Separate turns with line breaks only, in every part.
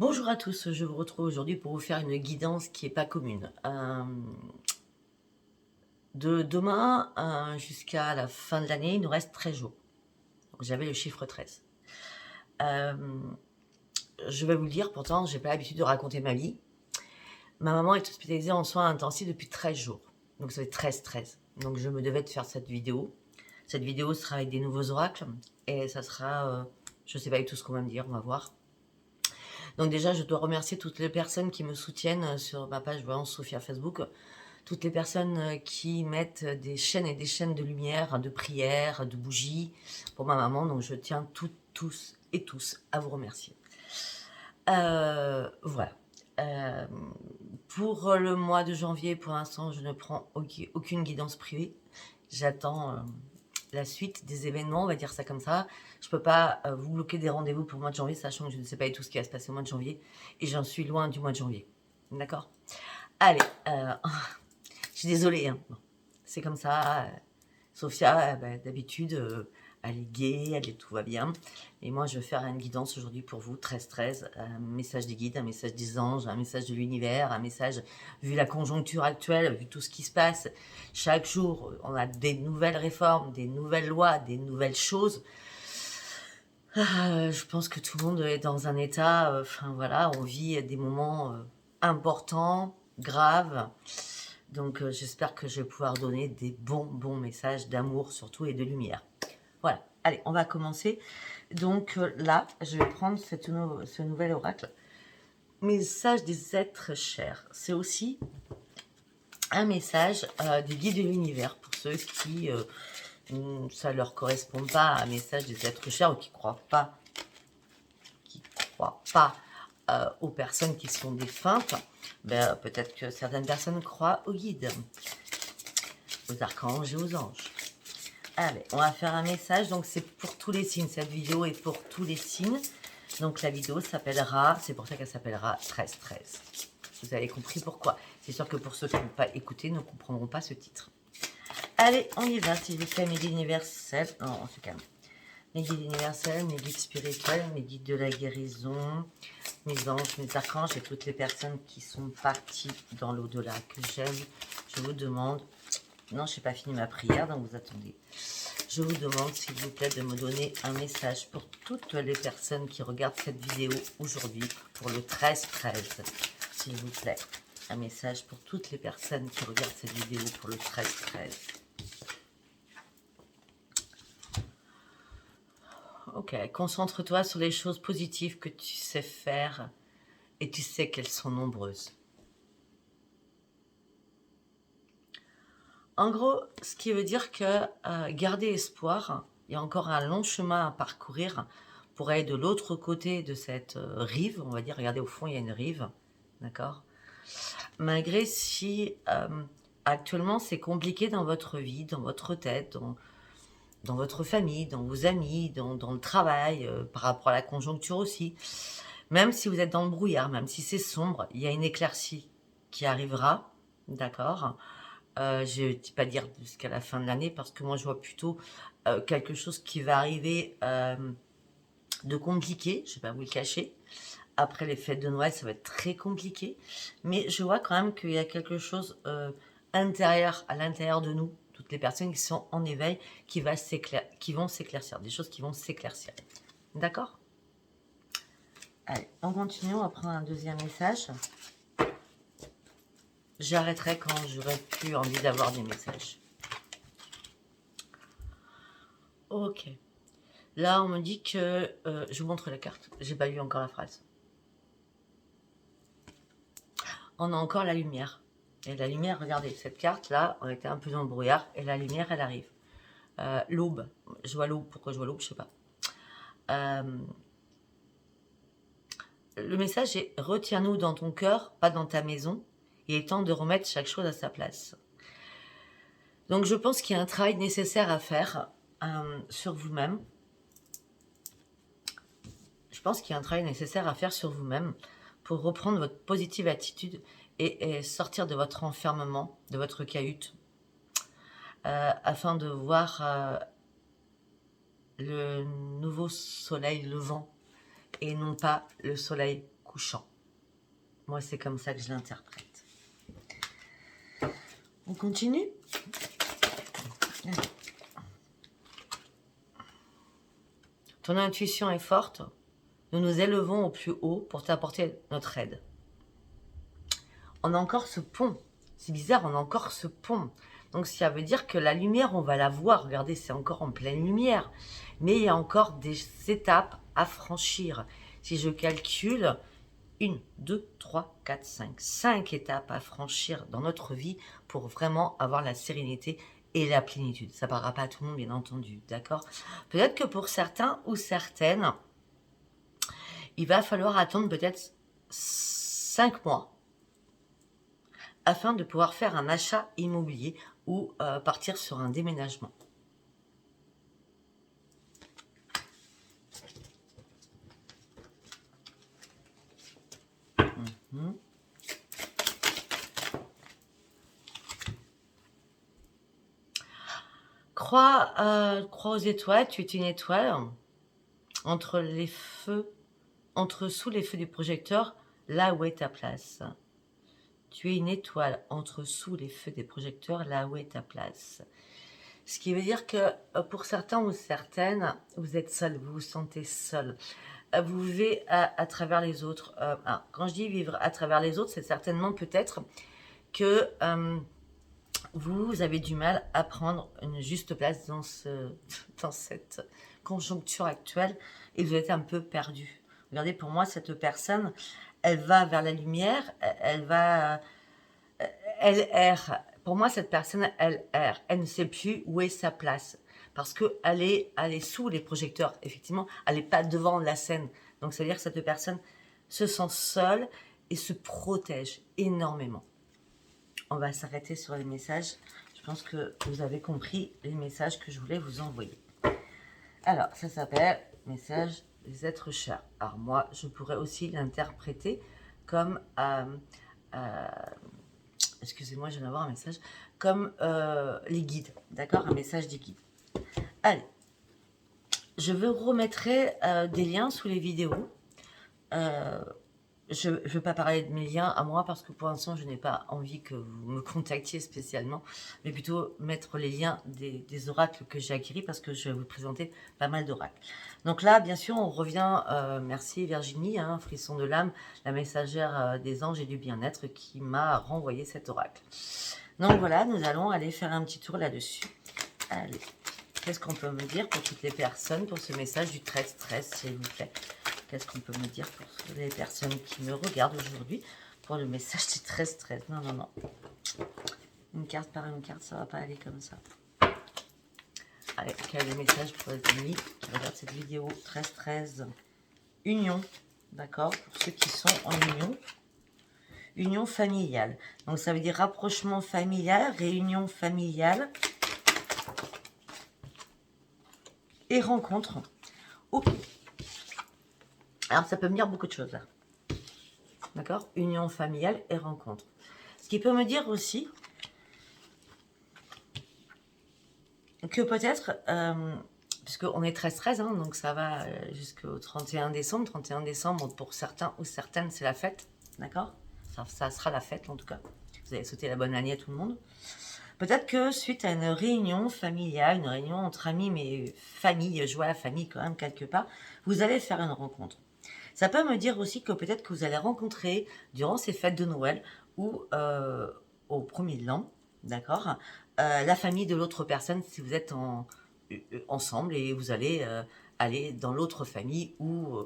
Bonjour à tous, je vous retrouve aujourd'hui pour vous faire une guidance qui n'est pas commune. De demain jusqu'à la fin de l'année, il nous reste 13 jours. Donc j'avais le chiffre 13. Euh, je vais vous le dire, pourtant, j'ai pas l'habitude de raconter ma vie. Ma maman est hospitalisée en soins intensifs depuis 13 jours. Donc ça fait 13-13. Donc je me devais de faire cette vidéo. Cette vidéo sera avec des nouveaux oracles. Et ça sera, je sais pas du tout ce qu'on va me dire, on va voir. Donc déjà, je dois remercier toutes les personnes qui me soutiennent sur ma page Voyance Sophia Facebook. Toutes les personnes qui mettent des chaînes et des chaînes de lumière, de prières, de bougies pour ma maman. Donc je tiens tous et tous à vous remercier. Voilà. Euh, pour le mois de janvier, pour l'instant, je ne prends aucune guidance privée. J'attends la suite des événements, on va dire ça comme ça. Je ne peux pas vous bloquer des rendez-vous pour le mois de janvier, sachant que je ne sais pas du tout ce qui va se passer au mois de janvier. Et j'en suis loin du mois de janvier. D'accord? Allez, je suis désolée, hein. Bon, c'est comme ça. Sophia, d'habitude, elle est gaie, tout va bien. Et moi, je vais faire une guidance aujourd'hui pour vous, 13-13. Un message des guides, un message des anges, un message de l'univers, un message, vu la conjoncture actuelle, vu tout ce qui se passe. Chaque jour, on a des nouvelles réformes, des nouvelles lois, des nouvelles choses. Je pense que tout le monde est dans un état, voilà, on vit des moments importants, graves. Donc j'espère que je vais pouvoir donner des bons messages d'amour surtout et de lumière. Voilà, allez, on va commencer. Donc là, je vais prendre ce nouvel oracle. Message des êtres chers. C'est aussi un message des guides de l'univers pour ceux qui ça leur correspond pas à un message des êtres chers ou qui croient pas aux personnes qui sont défuntes. Peut-être que certaines personnes croient aux guides, aux archanges et aux anges. Allez, on va faire un message. Donc c'est pour tous les signes. Cette vidéo est pour tous les signes. Donc la vidéo s'appellera, c'est pour ça qu'elle s'appellera 13-13. Vous avez compris pourquoi. C'est sûr que pour ceux qui n'ont pas écouté, ne comprendront pas ce titre. Allez, on y va, s'il vous plaît, mes guides universels. Non, on se calme. Mes guides universels, mes guides spirituels, mes guides de la guérison, mes anges, mes archanges et toutes les personnes qui sont parties dans l'au-delà que j'aime. Je vous demande, non, je n'ai pas fini ma prière, donc vous attendez. Je vous demande, s'il vous plaît, de me donner un message pour toutes les personnes qui regardent cette vidéo aujourd'hui, pour le 13-13, s'il vous plaît. Un message pour toutes les personnes qui regardent cette vidéo pour le 13-13. Ok, concentre-toi sur les choses positives que tu sais faire et tu sais qu'elles sont nombreuses. En gros, ce qui veut dire que garder espoir, il y a encore un long chemin à parcourir pour aller de l'autre côté de cette rive, on va dire. Regardez, au fond, il y a une rive, d'accord? Malgré si actuellement c'est compliqué dans votre vie, dans votre tête, dans votre famille, dans vos amis, dans le travail, par rapport à la conjoncture aussi. Même si vous êtes dans le brouillard, même si c'est sombre, il y a une éclaircie qui arrivera, d'accord? Je ne dis pas dire jusqu'à la fin de l'année parce que moi je vois plutôt quelque chose qui va arriver de compliqué, je ne vais pas vous le cacher. Après les fêtes de Noël, ça va être très compliqué, mais je vois quand même qu'il y a quelque chose intérieur, à l'intérieur de nous, toutes les personnes qui sont en éveil, qui vont s'éclaircir, des choses qui vont s'éclaircir. D'accord? Allez, on continue, on va prendre un deuxième message. J'arrêterai quand j'aurai plus envie d'avoir des messages. Ok. Là, on me dit que... je vous montre la carte. J'ai pas lu encore la phrase. On a encore la lumière. Et la lumière, regardez, cette carte-là, on était un peu dans le brouillard. Et la lumière, elle arrive. L'aube. Je vois l'aube. Pourquoi je vois l'aube, je sais pas. Le message est « Retiens-nous dans ton cœur, pas dans ta maison. Il est temps de remettre chaque chose à sa place. » Donc, je pense qu'il y a un travail nécessaire à faire sur vous-même. Je pense qu'il y a un travail nécessaire à faire sur vous-même pour reprendre votre positive attitude et sortir de votre enfermement, de votre cahute, afin de voir le nouveau soleil levant et non pas le soleil couchant. Moi, c'est comme ça que je l'interprète. On continue? Ton intuition est forte. Nous nous élevons au plus haut pour t'apporter notre aide. On a encore ce pont. C'est bizarre, on a encore ce pont. Donc, ça veut dire que la lumière, on va la voir. Regardez, c'est encore en pleine lumière. Mais il y a encore des étapes à franchir. Si je calcule, 1, 2, 3, 4, 5. 5 étapes à franchir dans notre vie pour vraiment avoir la sérénité et la plénitude. Ça ne parlera pas à tout le monde, bien entendu. D'accord? Peut-être que pour certains ou certaines, il va falloir attendre peut-être 5 mois afin de pouvoir faire un achat immobilier ou partir sur un déménagement. Crois aux étoiles, tu es une étoile entre les feux, sous les feux du projecteur, là où est ta place. Tu es une étoile sous les feux des projecteurs, là où est ta place. Ce qui veut dire que pour certains ou certaines, vous êtes seul, vous vous sentez seul. Vous vivez à travers les autres. Quand je dis vivre à travers les autres, c'est certainement peut-être que vous avez du mal à prendre une juste place dans cette conjoncture actuelle et vous êtes un peu perdu. Regardez, pour moi, cette personne, elle va vers la lumière, elle erre. Pour moi, cette personne, elle erre. Elle ne sait plus où est sa place. Parce qu'elle est sous les projecteurs, effectivement. Elle n'est pas devant la scène. Donc, ça veut dire que cette personne se sent seule et se protège énormément. On va s'arrêter sur les messages. Je pense que vous avez compris les messages que je voulais vous envoyer. Alors, ça s'appelle « Message des êtres chers ». Alors, moi, je pourrais aussi l'interpréter comme... excusez-moi, je viens d'avoir un message. Comme les guides, d'accord? Un message des guides. Allez. Je vous remettrai des liens sous les vidéos. Je ne veux pas parler de mes liens à moi parce que pour l'instant, je n'ai pas envie que vous me contactiez spécialement, mais plutôt mettre les liens des oracles que j'ai acquis parce que je vais vous présenter pas mal d'oracles. Donc là, bien sûr, on revient, merci Virginie, Frisson de l'âme, la messagère des anges et du bien-être qui m'a renvoyé cet oracle. Donc voilà, nous allons aller faire un petit tour là-dessus. Allez, qu'est-ce qu'on peut me dire pour toutes les personnes pour ce message du 13-13, s'il vous plaît? Qu'est-ce qu'on peut me dire pour les personnes qui me regardent aujourd'hui pour le message du 13-13? Non, non, non. Une carte par une carte, ça ne va pas aller comme ça. Allez, quel est le message pour les amis qui regardent cette vidéo 13-13? Union, d'accord? Pour ceux qui sont en union. Union familiale. Donc, ça veut dire rapprochement familial, réunion familiale et rencontre. Ok. Alors, ça peut me dire beaucoup de choses, là. D'accord? Union familiale et rencontre. Ce qui peut me dire aussi que peut-être, puisqu'on est 13-13, donc ça va jusqu'au 31 décembre. 31 décembre, pour certains ou certaines, c'est la fête. D'accord? Ça sera la fête, en tout cas. Vous allez souhaiter la bonne année à tout le monde. Peut-être que suite à une réunion familiale, une réunion entre amis, mais famille, joie à la famille quand même, quelque part, vous allez faire une rencontre. Ça peut me dire aussi que peut-être que vous allez rencontrer durant ces fêtes de Noël ou au premier de l'an, d'accord, la famille de l'autre personne si vous êtes ensemble et vous allez aller dans l'autre famille ou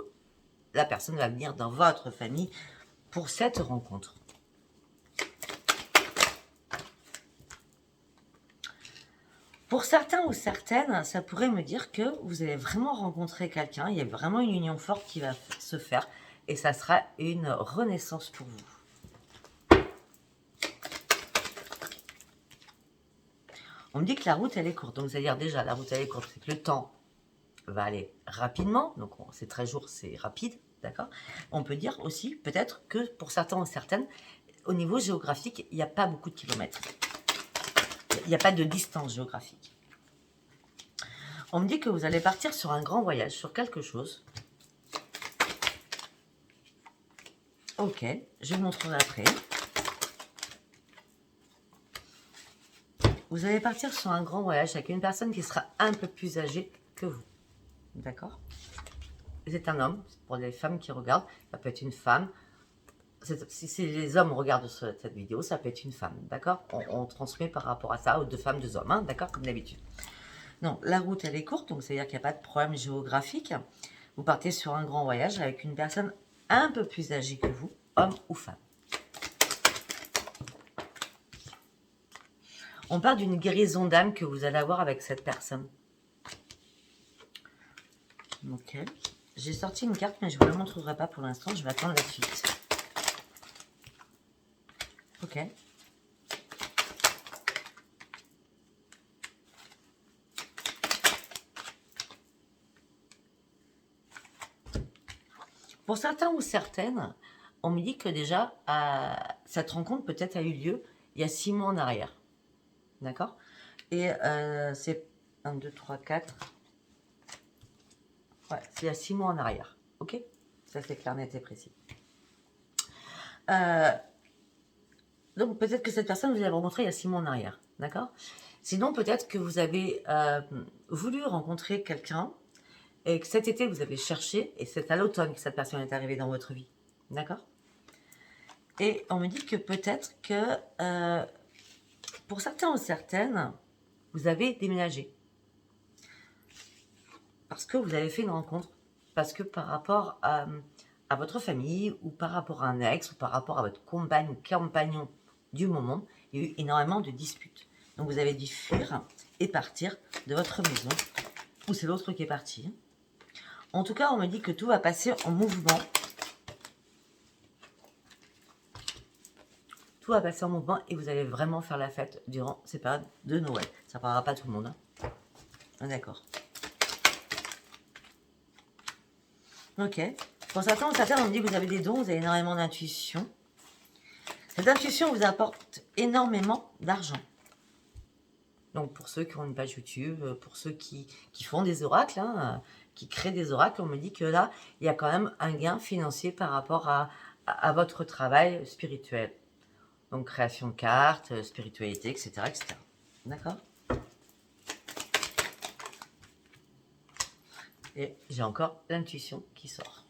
la personne va venir dans votre famille pour cette rencontre. Pour certains ou certaines, ça pourrait me dire que vous allez vraiment rencontrer quelqu'un, il y a vraiment une union forte qui va se faire et ça sera une renaissance pour vous. On me dit que la route, elle est courte. Donc, c'est-à-dire déjà, la route, elle est courte. C'est que le temps va aller rapidement. Donc, c'est 13 jours, c'est rapide. D'accord? On peut dire aussi, peut-être, que pour certains ou certaines, au niveau géographique, il n'y a pas beaucoup de kilomètres. Il n'y a pas de distance géographique. On me dit que vous allez partir sur un grand voyage, sur quelque chose. Ok, je vous montrerai après. Vous allez partir sur un grand voyage avec une personne qui sera un peu plus âgée que vous. D'accord? C'est un homme, pour les femmes qui regardent, ça peut être une femme. Si les hommes regardent cette vidéo, ça peut être une femme, d'accord? On transmet par rapport à ça aux deux femmes, deux hommes, hein, d'accord? Comme d'habitude. Non, la route, elle est courte, donc c'est-à-dire qu'il n'y a pas de problème géographique. Vous partez sur un grand voyage avec une personne un peu plus âgée que vous, homme ou femme. On parle d'une guérison d'âme que vous allez avoir avec cette personne. Ok. J'ai sorti une carte, mais je ne vous la montrerai pas pour l'instant. Je vais attendre la suite. Ok. Pour certains ou certaines, on me dit que déjà, cette rencontre peut-être a eu lieu il y a 6 mois en arrière. D'accord? Et c'est 1, 2, 3, 4. Ouais, c'est il y a 6 mois en arrière. Ok? Ça, c'est clair, net et précis. Donc, peut-être que cette personne, vous l'avez rencontrée il y a 6 mois en arrière. D'accord? Sinon, peut-être que vous avez voulu rencontrer quelqu'un et que cet été, vous avez cherché et c'est à l'automne que cette personne est arrivée dans votre vie. D'accord? Et on me dit que peut-être que pour certains ou certaines, vous avez déménagé. Parce que vous avez fait une rencontre. Parce que par rapport à votre famille ou par rapport à un ex ou par rapport à votre compagne ou compagnon du moment, il y a eu énormément de disputes. Donc vous avez dû fuir et partir de votre maison. Ou c'est l'autre qui est parti. En tout cas, on me dit que tout va passer en mouvement. Tout va passer en mouvement et vous allez vraiment faire la fête durant ces périodes de Noël. Ça ne parlera pas à tout le monde. Hein. D'accord. Ok. Pour certains ou certaines, on me dit que vous avez des dons, vous avez énormément d'intuition. Cette intuition vous apporte énormément d'argent. Donc pour ceux qui ont une page YouTube, pour ceux qui font des oracles, hein, qui créent des oracles, on me dit que là, il y a quand même un gain financier par rapport à votre travail spirituel. Donc création de cartes, spiritualité, etc. etc. D'accord? Et j'ai encore l'intuition qui sort.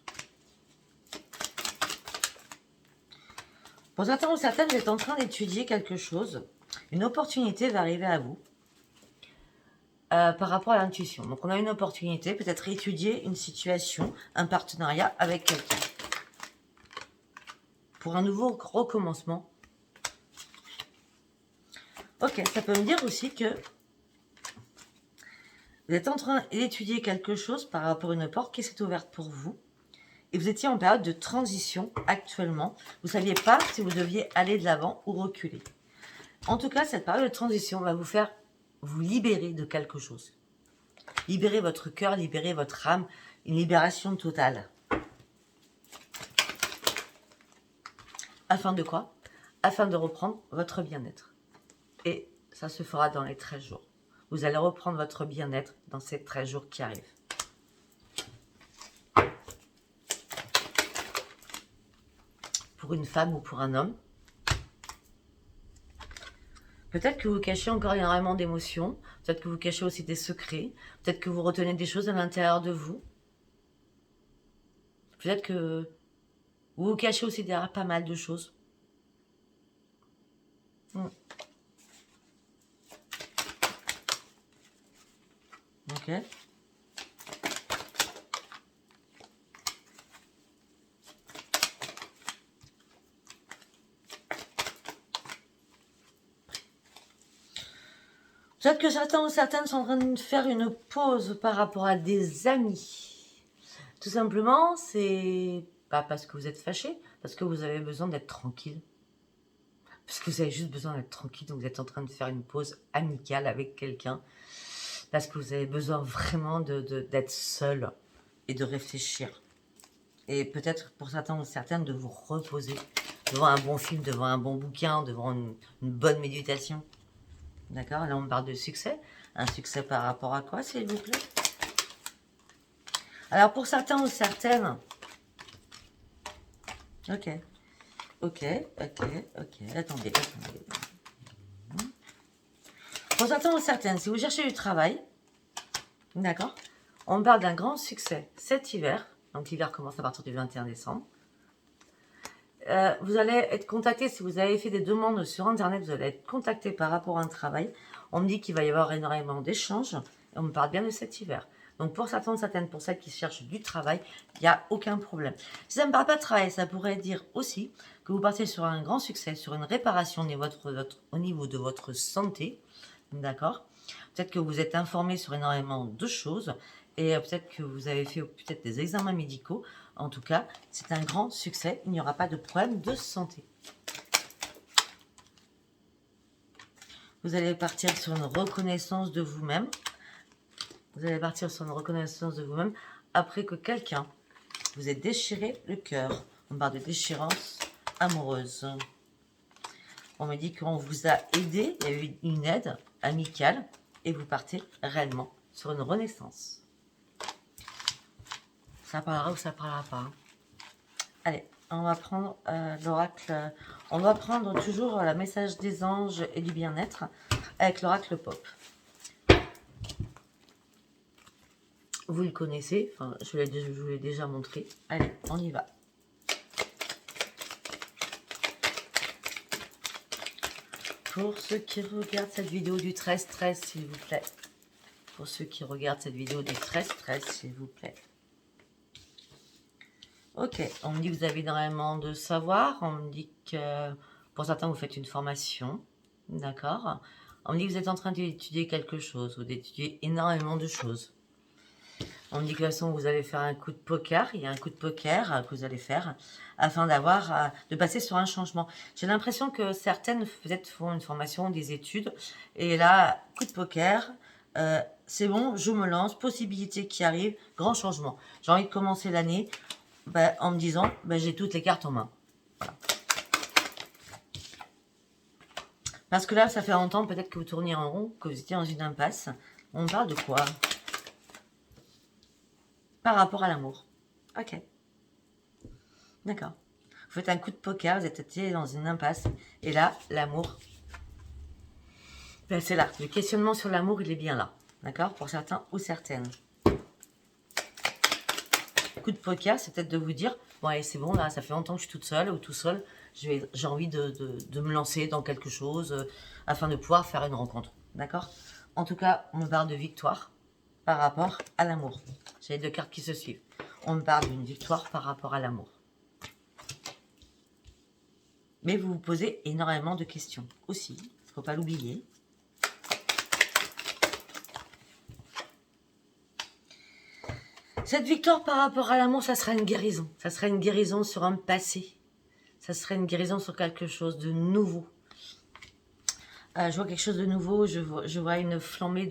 Pour certains ou certaines, vous êtes en train d'étudier quelque chose. Une opportunité va arriver à vous par rapport à l'intuition. Donc on a une opportunité, peut-être étudier une situation, un partenariat avec quelqu'un. Pour un nouveau recommencement. Ok, ça peut me dire aussi que vous êtes en train d'étudier quelque chose par rapport à une porte qui s'est ouverte pour vous. Et vous étiez en période de transition actuellement. Vous ne saviez pas si vous deviez aller de l'avant ou reculer. En tout cas, cette période de transition va vous faire vous libérer de quelque chose. Libérer votre cœur, libérer votre âme, une libération totale. Afin de quoi? Afin de reprendre votre bien-être. Et ça se fera dans les 13 jours. Vous allez reprendre votre bien-être dans ces 13 jours qui arrivent. Pour une femme ou pour un homme. Peut-être que vous cachez encore énormément d'émotions. Peut-être que vous cachez aussi des secrets. Peut-être que vous retenez des choses à l'intérieur de vous. Peut-être que vous vous cachez aussi derrière pas mal de choses. Ok. Peut-être que certains ou certaines sont en train de faire une pause par rapport à des amis. Tout simplement, c'est pas parce que vous êtes fâché, parce que vous avez besoin d'être tranquille. Parce que vous avez juste besoin d'être tranquille, donc vous êtes en train de faire une pause amicale avec quelqu'un. Parce que vous avez besoin vraiment d'être seul et de réfléchir. Et peut-être pour certains ou certaines de vous reposer devant un bon film, devant un bon bouquin, devant une bonne méditation. D'accord? Là, on parle de succès. Un succès par rapport à quoi, s'il vous plaît? Alors, pour certains ou certaines... Ok. Ok, attendez. Pour certains ou certaines, si vous cherchez du travail, d'accord, on parle d'un grand succès cet hiver. Donc l'hiver commence à partir du 21 décembre. Vous allez être contacté, si vous avez fait des demandes sur Internet, vous allez être contacté par rapport à un travail. On me dit qu'il va y avoir énormément d'échanges. Et on me parle bien de cet hiver. Donc pour certaines, pour celles qui cherchent du travail, il n'y a aucun problème. Si ça ne me parle pas de travail, ça pourrait dire aussi que vous partez sur un grand succès, sur une réparation au niveau de votre santé. D'accord? Peut-être que vous êtes informé sur énormément de choses et peut-être que vous avez fait peut-être des examens médicaux. En tout cas, c'est un grand succès. Il n'y aura pas de problème de santé. Vous allez partir sur une reconnaissance de vous-même. Vous allez partir sur une reconnaissance de vous-même après que quelqu'un vous ait déchiré le cœur. On parle de déchirance amoureuse. On me dit qu'on vous a aidé, il y a eu une aide amicale et vous partez réellement sur une renaissance. Ça parlera ou ça parlera pas. Allez, on va prendre l'oracle. On va prendre toujours le message des anges et du bien-être avec l'oracle pop. Vous le connaissez, enfin, je vous l'ai déjà montré. Allez, on y va. Pour ceux qui regardent cette vidéo du 13-13, s'il vous plaît. Pour ceux qui regardent cette vidéo du 13-13, s'il vous plaît. Ok, on me dit que vous avez énormément de savoir. On me dit que pour certains, vous faites une formation. D'accord. On me dit que vous êtes en train d'étudier quelque chose ou d'étudier énormément de choses. On me dit que de toute façon, vous allez faire un coup de poker. Il y a un coup de poker que vous allez faire afin de passer sur un changement. J'ai l'impression que certaines peut-être font une formation, des études. Et là, coup de poker, c'est bon, je me lance, possibilité qui arrive, grand changement. J'ai envie de commencer l'année en me disant, j'ai toutes les cartes en main. Voilà. Parce que là, ça fait longtemps peut-être que vous tourniez en rond, que vous étiez dans une impasse. On parle de quoi? Par rapport à l'amour. Ok. D'accord. Vous faites un coup de poker, vous êtes dans une impasse. Et là, l'amour, c'est là. Le questionnement sur l'amour, il est bien là. D'accord? Pour certains ou certaines. Coup de poker, c'est peut-être de vous dire, bon allez, c'est bon, là, ça fait longtemps que je suis toute seule ou tout seul. J'ai envie de me lancer dans quelque chose afin de pouvoir faire une rencontre. D'accord? En tout cas, on me parle de victoire par rapport à l'amour. J'ai les deux cartes qui se suivent. On me parle d'une victoire par rapport à l'amour. Mais vous vous posez énormément de questions aussi. Il ne faut pas l'oublier. Cette victoire par rapport à l'amour, ça sera une guérison. Ça sera une guérison sur un passé. Ça serait une guérison sur quelque chose de nouveau. Je vois quelque chose de nouveau. Je vois une flambée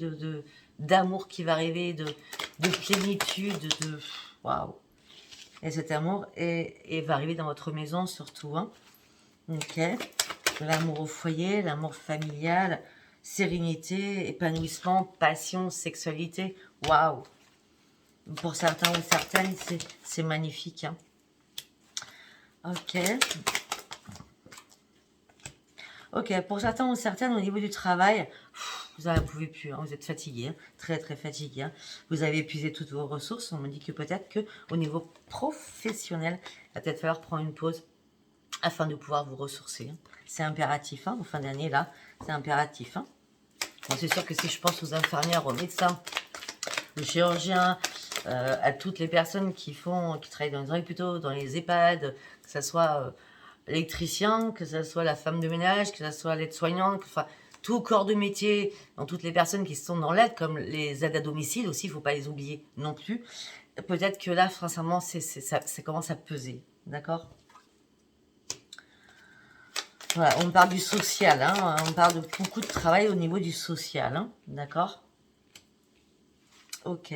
d'amour qui va arriver, de plénitude, de... Waouh! Et cet amour va arriver dans votre maison surtout. Hein. Ok. L'amour au foyer, l'amour familial, sérénité, épanouissement, passion, sexualité. Waouh! Pour certains ou certaines, c'est magnifique. Hein. Ok. Ok, pour certains ou certaines, au niveau du travail, vous n'en pouvez plus, hein, vous êtes fatigué, hein, très très fatigué. Hein. Vous avez épuisé toutes vos ressources. On me dit que peut-être qu'au niveau professionnel, il va peut-être falloir prendre une pause afin de pouvoir vous ressourcer. Hein. C'est impératif, hein, en fin d'année, là, c'est impératif. Hein. Bon, c'est sûr que si je pense aux infirmières, aux médecins, aux chirurgiens, à toutes les personnes qui travaillent plutôt dans les EHPAD, que ce soit l'électricien, que ce soit la femme de ménage, que ce soit l'aide-soignante, enfin, tout corps de métier, dans toutes les personnes qui sont dans l'aide, comme les aides à domicile aussi, il ne faut pas les oublier non plus. Peut-être que là, sincèrement, ça commence à peser, d'accord? Voilà, on parle du social, hein, on parle de beaucoup de travail au niveau du social, hein, d'accord? Ok.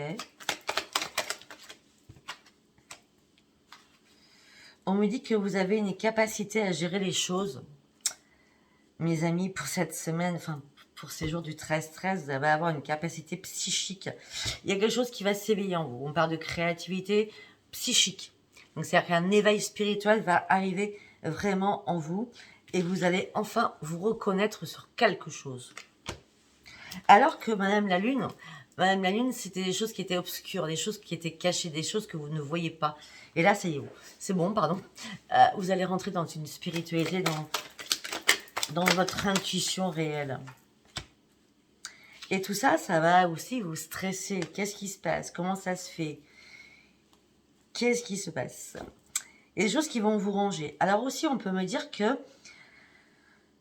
On me dit que vous avez une capacité à gérer les choses. Mes amis, pour cette semaine, enfin, pour ces jours du 13-13, vous allez avoir une capacité psychique. Il y a quelque chose qui va s'éveiller en vous. On parle de créativité psychique. Donc, c'est-à-dire qu'un éveil spirituel va arriver vraiment en vous et vous allez enfin vous reconnaître sur quelque chose. Alors que Madame la Lune, c'était des choses qui étaient obscures, des choses qui étaient cachées, des choses que vous ne voyez pas. Et là, ça y est, c'est bon, pardon. Vous allez rentrer dans une spiritualité, dans votre intuition réelle. Et tout ça, ça va aussi vous stresser. Qu'est-ce qui se passe? Comment ça se fait? Qu'est-ce qui se passe? Et des choses qui vont vous ranger. Alors aussi, on peut me dire que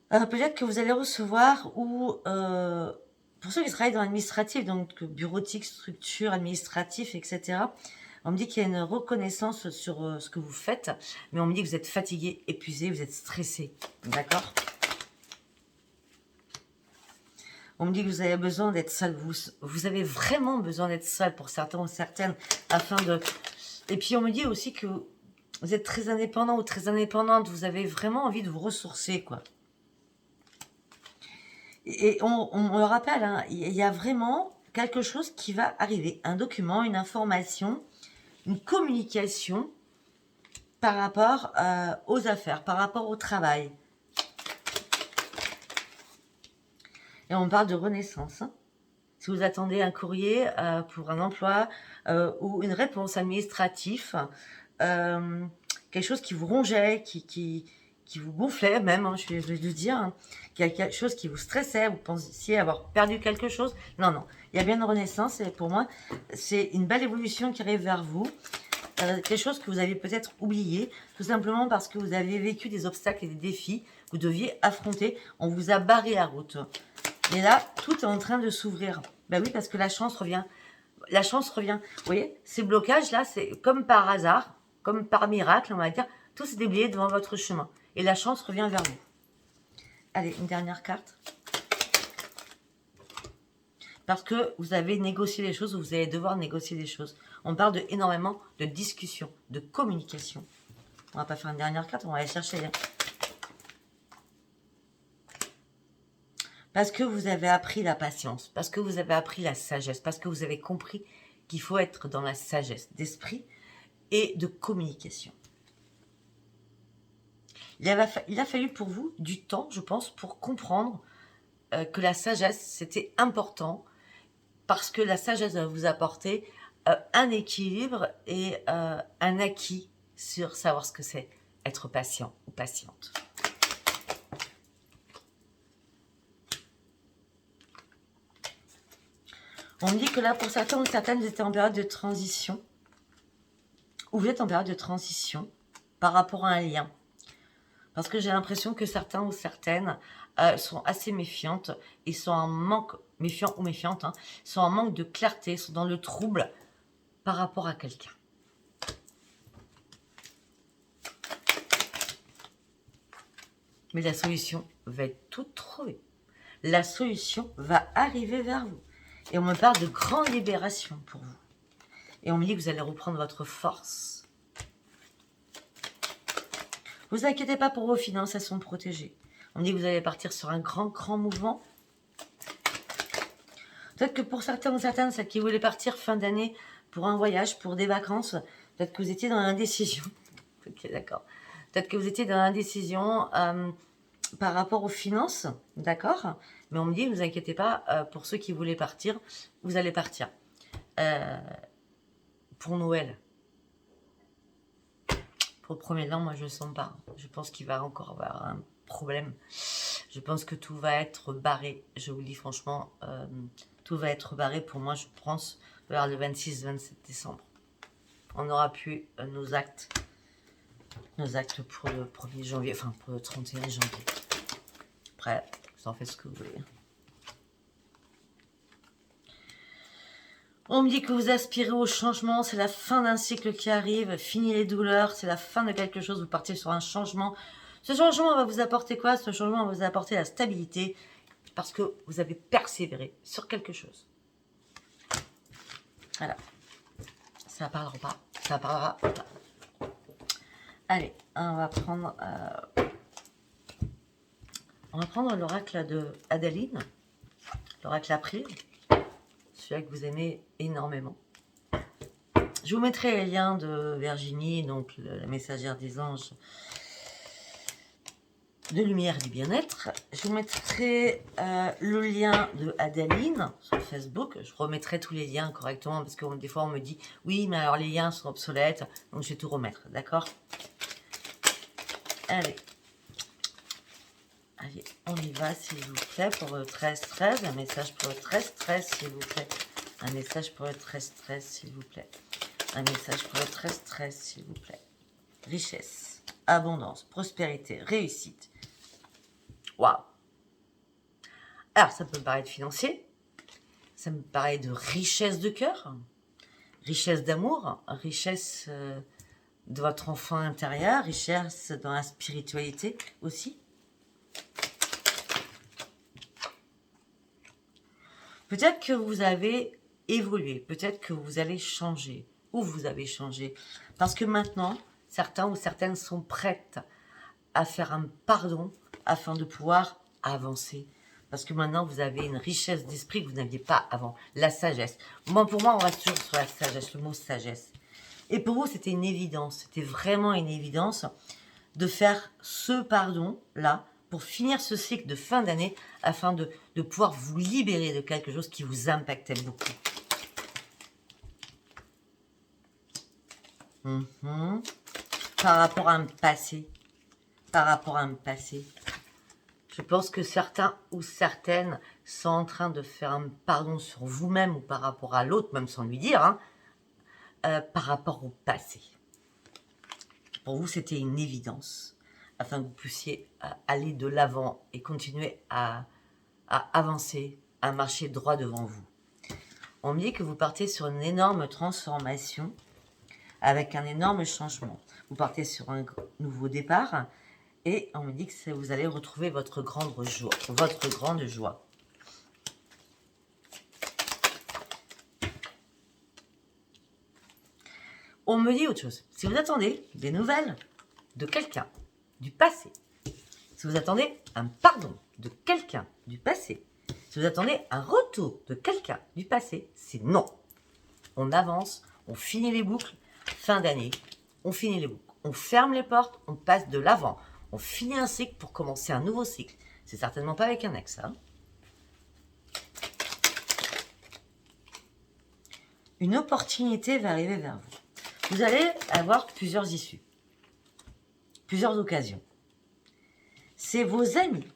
peut-être que vous allez recevoir ou... pour ceux qui travaillent dans l'administratif, donc bureautique, structure, administratif, etc., on me dit qu'il y a une reconnaissance sur ce que vous faites, mais on me dit que vous êtes fatigué, épuisé, vous êtes stressé. D'accord? On me dit que vous avez besoin d'être seul. Vous avez vraiment besoin d'être seul pour certains ou certaines afin de... Et puis on me dit aussi que vous êtes très indépendant ou très indépendante. Vous avez vraiment envie de vous ressourcer, quoi. Et on le rappelle, hein, il y a vraiment quelque chose qui va arriver. Un document, une information, une communication par rapport aux affaires, par rapport au travail. Et on parle de renaissance. Hein. Si vous attendez un courrier pour un emploi ou une réponse administrative, quelque chose qui vous rongeait, qui vous gonflait même, hein, je vais le dire, hein, quelque chose qui vous stressait, vous pensiez avoir perdu quelque chose. Non, non, il y a bien une renaissance et pour moi, c'est une belle évolution qui arrive vers vous. Quelque chose que vous avez peut-être oublié, tout simplement parce que vous avez vécu des obstacles et des défis que vous deviez affronter. On vous a barré la route. Et là, tout est en train de s'ouvrir. Ben oui, parce que la chance revient. La chance revient. Vous voyez, ces blocages-là, c'est comme par hasard, comme par miracle, on va dire, tout s'est déblayé devant votre chemin. Et la chance revient vers vous. Allez, une dernière carte. Parce que vous avez négocié les choses, ou vous allez devoir négocier les choses. On parle énormément de discussion, de communication. On va pas faire une dernière carte, on va aller chercher. Hein. Parce que vous avez appris la patience, parce que vous avez appris la sagesse, parce que vous avez compris qu'il faut être dans la sagesse d'esprit et de communication. Il a fallu pour vous du temps, je pense, pour comprendre que la sagesse, c'était important, parce que la sagesse va vous apporter un équilibre et un acquis sur savoir ce que c'est être patient ou patiente. On me dit que là, pour certains ou certaines, vous étiez en période de transition. Ou vous êtes en période de transition par rapport à un lien. Parce que j'ai l'impression que certains ou certaines sont assez méfiantes et sont en manque, méfiants ou méfiantes, hein, sont en manque de clarté, sont dans le trouble par rapport à quelqu'un. Mais la solution va être toute trouvée. La solution va arriver vers vous. Et on me parle de grande libération pour vous. Et on me dit que vous allez reprendre votre force. Ne vous inquiétez pas pour vos finances, elles sont protégées. On me dit que vous allez partir sur un grand mouvement. Peut-être que pour certains ou certaines, celles qui voulaient partir fin d'année pour un voyage, pour des vacances, peut-être que vous étiez dans l'indécision. Ok, d'accord. Peut-être que vous étiez dans l'indécision par rapport aux finances, d'accord? Mais on me dit, ne vous inquiétez pas, pour ceux qui voulaient partir, vous allez partir. Pour Noël. Pour le premier an, moi je ne sens pas. Je pense qu'il va encore avoir un problème. Je pense que tout va être barré. Je vous le dis franchement, tout va être barré pour moi, je pense, vers le 26-27 décembre. On n'aura plus nos actes pour le 1er janvier, enfin pour le 31 janvier. Après, vous en faites ce que vous voulez. On me dit que vous aspirez au changement, c'est la fin d'un cycle qui arrive, fini les douleurs, c'est la fin de quelque chose, vous partez sur un changement. Ce changement va vous apporter quoi? Ce changement va vous apporter la stabilité, parce que vous avez persévéré sur quelque chose. Voilà. Ça parlera pas, ça parlera pas. Allez, on va prendre l'oracle de Adeline, l'oracle April. Celui-là que vous aimez énormément. Je vous mettrai les liens de Virginie, donc la messagère des anges, de lumière et du bien-être. Je vous mettrai le lien de Adaline sur Facebook. Je remettrai tous les liens correctement parce que des fois on me dit oui, mais alors les liens sont obsolètes. Donc je vais tout remettre, d'accord? Allez. Allez, on y va s'il vous plaît pour le 13-13. Un message pour le 13-13 s'il vous plaît. Un message pour le 13-13 s'il vous plaît. Un message pour le 13-13 s'il vous plaît. Richesse, abondance, prospérité, réussite. Waouh! Alors, ça peut me paraître financier, ça me paraît de richesse de cœur, richesse d'amour, richesse de votre enfant intérieur, richesse dans la spiritualité aussi. Peut-être que vous avez évolué, peut-être que vous allez changer, ou vous avez changé, parce que maintenant, certains ou certaines sont prêtes à faire un pardon afin de pouvoir avancer. Parce que maintenant, vous avez une richesse d'esprit que vous n'aviez pas avant. La sagesse. Moi, pour moi, on reste toujours sur la sagesse, le mot sagesse. Et pour vous, c'était une évidence. C'était vraiment une évidence de faire ce pardon-là pour finir ce cycle de fin d'année afin de pouvoir vous libérer de quelque chose qui vous impactait beaucoup. Par rapport à un passé. Par rapport à un passé. Je pense que certains ou certaines sont en train de faire un pardon sur vous-même ou par rapport à l'autre, même sans lui dire, hein, par rapport au passé. Pour vous, c'était une évidence, afin que vous puissiez aller de l'avant et continuer à avancer, à marcher droit devant vous. On me dit que vous partez sur une énorme transformation, avec un énorme changement. Vous partez sur un nouveau départ, et on me dit que vous allez retrouver votre grande joie. Votre grande joie. On me dit autre chose. Si vous attendez des nouvelles de quelqu'un du passé, si vous attendez un pardon de quelqu'un du passé, si vous attendez un retour de quelqu'un du passé, c'est non. On avance, on finit les boucles, fin d'année, on finit les boucles. On ferme les portes, on passe de l'avant. On finit un cycle pour commencer un nouveau cycle. C'est certainement pas avec un ex, hein. Une opportunité va arriver vers vous. Vous allez avoir plusieurs issues, plusieurs occasions. C'est vos amis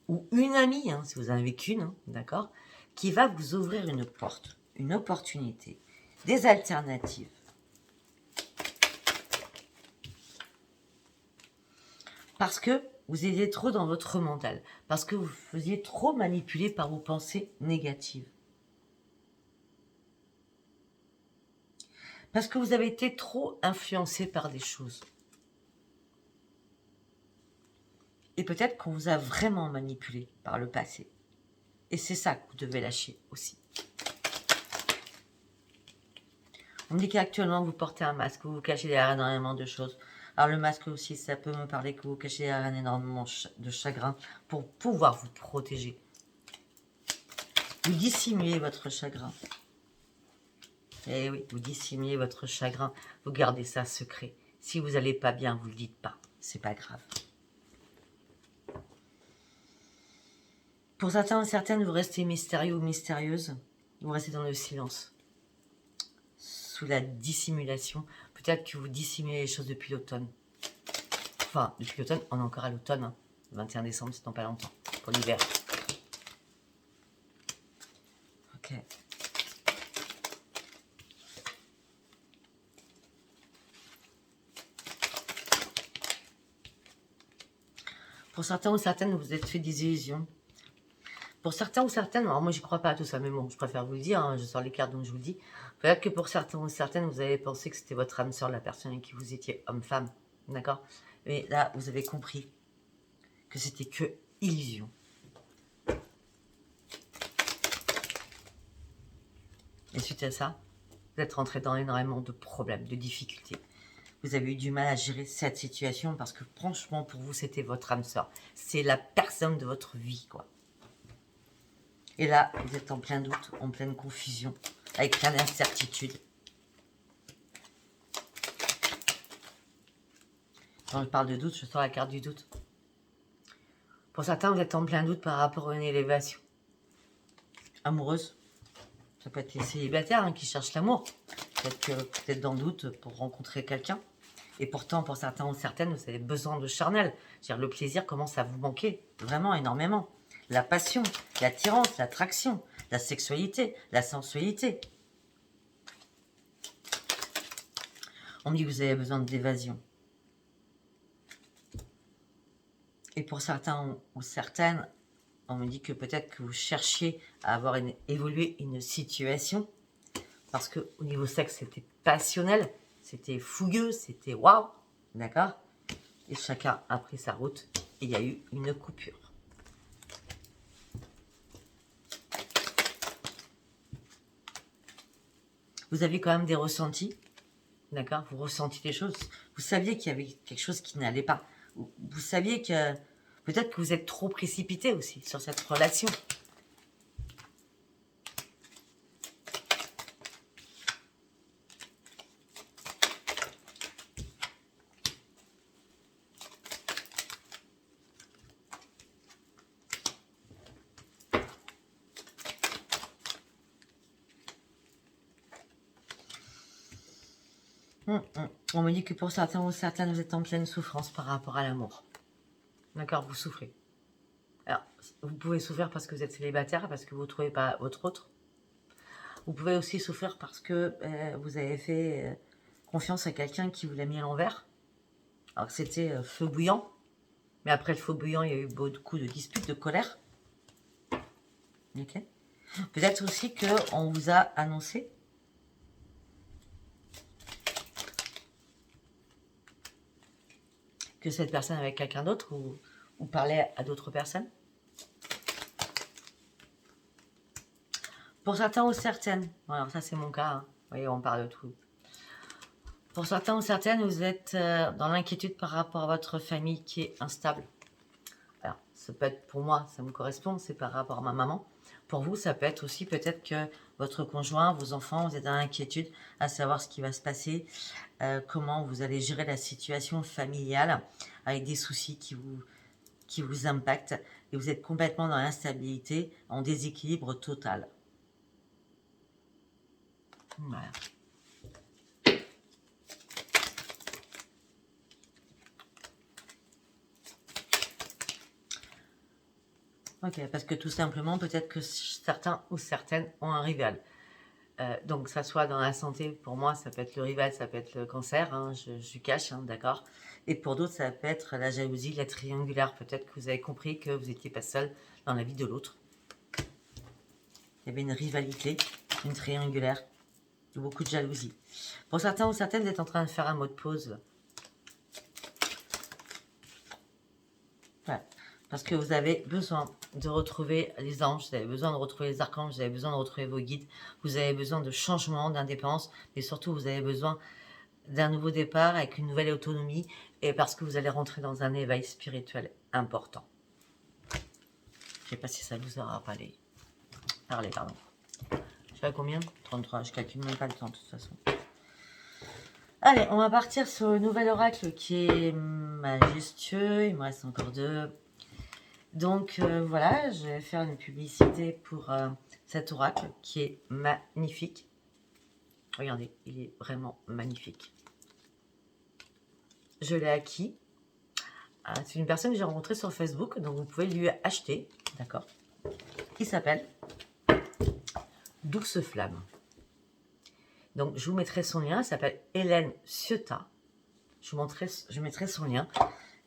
ou une amie, hein, si vous en avez qu'une, hein, d'accord, qui va vous ouvrir une porte, une opportunité, des alternatives. Parce que vous étiez trop dans votre mental, parce que vous faisiez trop manipuler par vos pensées négatives. Parce que vous avez été trop influencé par des choses. Et peut-être qu'on vous a vraiment manipulé par le passé. Et c'est ça que vous devez lâcher aussi. On me dit qu'actuellement vous portez un masque, vous vous cachez derrière énormément de choses. Alors le masque aussi, ça peut me parler que vous cachez derrière énormément de chagrin pour pouvoir vous protéger. Vous dissimulez votre chagrin. Eh oui, vous dissimulez votre chagrin, vous gardez ça secret. Si vous n'allez pas bien, vous ne le dites pas, c'est pas grave. Pour certains ou certaines, vous restez mystérieux ou mystérieuse, vous restez dans le silence. Sous la dissimulation, peut-être que vous dissimulez les choses depuis l'automne. Enfin, depuis l'automne, on est encore à l'automne, hein. Le 21 décembre, c'est dans pas longtemps, pour l'hiver. Ok. Pour certains ou certaines, vous vous êtes fait des illusions. Pour certains ou certaines, alors moi j'y crois pas à tout ça, mais bon, je préfère vous le dire, hein, je sors les cartes donc je vous le dis. Peut-être que pour certains ou certaines, vous avez pensé que c'était votre âme sœur, la personne avec qui vous étiez homme-femme, d'accord? Mais là, vous avez compris que c'était que illusion. Et suite à ça, vous êtes rentré dans énormément de problèmes, de difficultés. Vous avez eu du mal à gérer cette situation parce que franchement, pour vous, c'était votre âme sœur. C'est la personne de votre vie, quoi. Et là, vous êtes en plein doute, en pleine confusion, avec plein d'incertitudes. Quand je parle de doute, je sors la carte du doute. Pour certains, vous êtes en plein doute par rapport à une élévation amoureuse. Ça peut être les célibataires qui cherchent l'amour. Peut-être que vous êtes dans le doute pour rencontrer quelqu'un. Et pourtant, pour certains ou certaines, vous avez besoin de charnel. C'est-à-dire le plaisir commence à vous manquer vraiment énormément. La passion, l'attirance, l'attraction, la sexualité, la sensualité. On dit que vous avez besoin d'évasion. Et pour certains ou certaines, on me dit que peut-être que vous cherchiez à avoir évolué une situation parce que au niveau sexe, c'était passionnel, c'était fougueux, c'était waouh, d'accord? Et chacun a pris sa route et il y a eu une coupure. Vous avez quand même des ressentis, d'accord? Vous ressentiez des choses. Vous saviez qu'il y avait quelque chose qui n'allait pas. Vous saviez que peut-être que vous êtes trop précipité aussi sur cette relation. On me dit que pour certains ou certaines, vous êtes en pleine souffrance par rapport à l'amour. D'accord, vous souffrez. Alors, vous pouvez souffrir parce que vous êtes célibataire, parce que vous ne trouvez pas votre autre. Vous pouvez aussi souffrir parce que vous avez fait confiance à quelqu'un qui vous l'a mis à l'envers. Alors que c'était feu bouillant. Mais après le feu bouillant, il y a eu beaucoup de disputes, de colère. Ok. Peut-être aussi qu'on vous a annoncé que cette personne avec quelqu'un d'autre ou parlait à d'autres personnes. Pour certains ou certaines, voilà, ça c'est mon cas, hein. Vous voyez, on parle de tout. Pour certains ou certaines, vous êtes dans l'inquiétude par rapport à votre famille qui est instable. Alors, ça peut être pour moi, ça me correspond, c'est par rapport à ma maman. Pour vous, ça peut être aussi peut-être que votre conjoint, vos enfants, vous êtes dans l'inquiétude à savoir ce qui va se passer, comment vous allez gérer la situation familiale avec des soucis qui vous impactent et vous êtes complètement dans l'instabilité, en déséquilibre total. Voilà. Ok, parce que tout simplement, peut-être que certains ou certaines ont un rival. Donc, que ça soit dans la santé, pour moi, ça peut être le rival, ça peut être le cancer, hein, je cache, hein, d'accord. Et pour d'autres, ça peut être la jalousie, la triangulaire. Peut-être que vous avez compris que vous n'étiez pas seul dans la vie de l'autre. Il y avait une rivalité, une triangulaire, beaucoup de jalousie. Pour certains ou certaines, vous êtes en train de faire un mode pause. Ouais. Parce que vous avez besoin de retrouver les anges, vous avez besoin de retrouver les archanges, vous avez besoin de retrouver vos guides, vous avez besoin de changement, d'indépendance, mais surtout vous avez besoin d'un nouveau départ avec une nouvelle autonomie et parce que vous allez rentrer dans un éveil spirituel important. Je ne sais pas si ça vous aura parlé. Pardon. Je sais à combien? 33, je calcule même pas le temps de toute façon. Allez, on va partir sur le nouvel oracle qui est majestueux. Il me reste encore 2. Donc voilà, je vais faire une publicité pour cet oracle qui est magnifique. Regardez, il est vraiment magnifique. Je l'ai acquis. C'est une personne que j'ai rencontrée sur Facebook, donc vous pouvez lui acheter, d'accord? Qui s'appelle Douce Flamme. Donc je vous mettrai son lien, elle s'appelle Hélène Ciotat. Je mettrai son lien.